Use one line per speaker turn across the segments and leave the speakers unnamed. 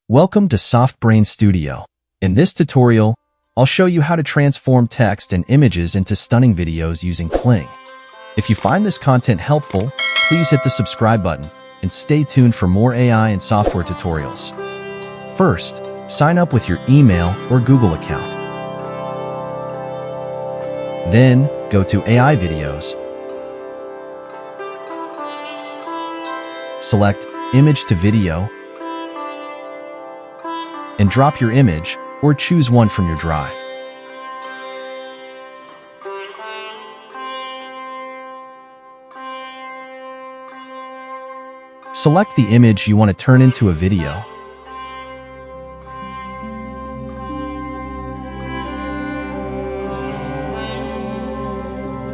Welcome to SoftBrain Studio. In this tutorial, I'll show you how to transform text and images into stunning videos using Kling. If you find this content helpful, please hit the subscribe button and stay tuned for more AI and software tutorials. First, sign up with your email or Google account. Then, go to AI videos. Select Image to Video and drop your image or choose one from your drive. Select the image you want to turn into a video.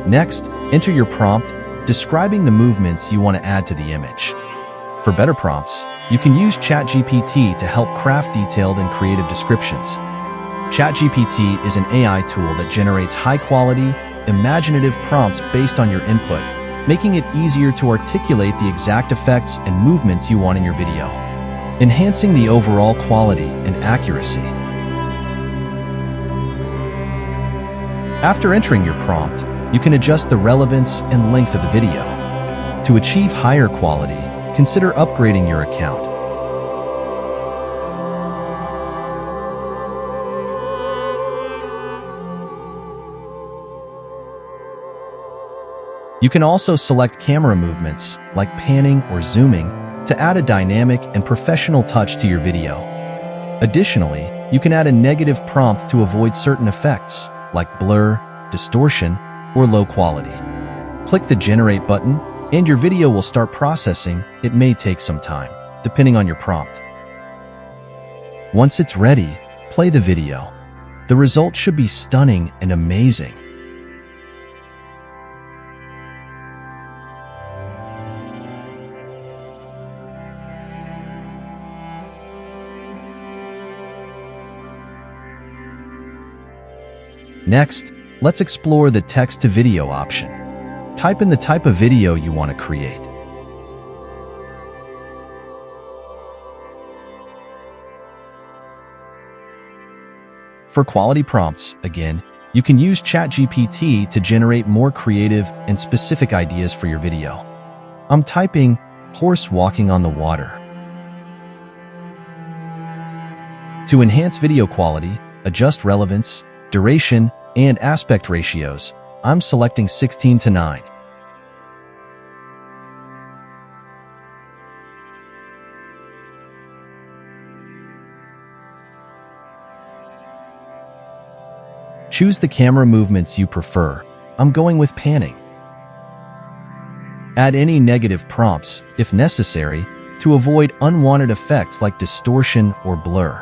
Next, enter your prompt describing the movements you want to add to the image. For better prompts, you can use ChatGPT to help craft detailed and creative descriptions. ChatGPT is an AI tool that generates high-quality, imaginative prompts based on your input, making it easier to articulate the exact effects and movements you want in your video, enhancing the overall quality and accuracy. After entering your prompt, you can adjust the relevance and length of the video. To achieve higher quality, consider upgrading your account. You can also select camera movements, like panning or zooming, to add a dynamic and professional touch to your video. Additionally, you can add a negative prompt to avoid certain effects, like blur, distortion, or low quality. Click the Generate button, and your video will start processing. It may take some time, depending on your prompt. Once it's ready, play the video. The result should be stunning and amazing. Next, let's explore the text-to-video option. Type in the type of video you want to create. For quality prompts, again, you can use ChatGPT to generate more creative and specific ideas for your video. I'm typing horse walking on the water. To enhance video quality, adjust relevance, duration, and aspect ratios, I'm selecting 16:9. Choose the camera movements you prefer. I'm going with panning. Add any negative prompts, if necessary, to avoid unwanted effects like distortion or blur.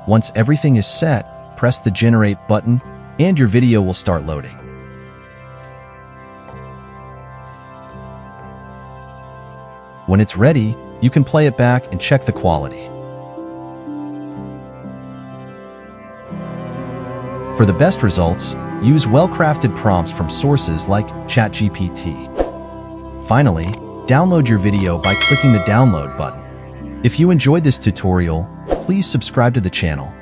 Once everything is set, press the Generate button, and your video will start loading. When it's ready, you can play it back and check the quality. For the best results, use well-crafted prompts from sources like ChatGPT. Finally, download your video by clicking the Download button. If you enjoyed this tutorial, please subscribe to the channel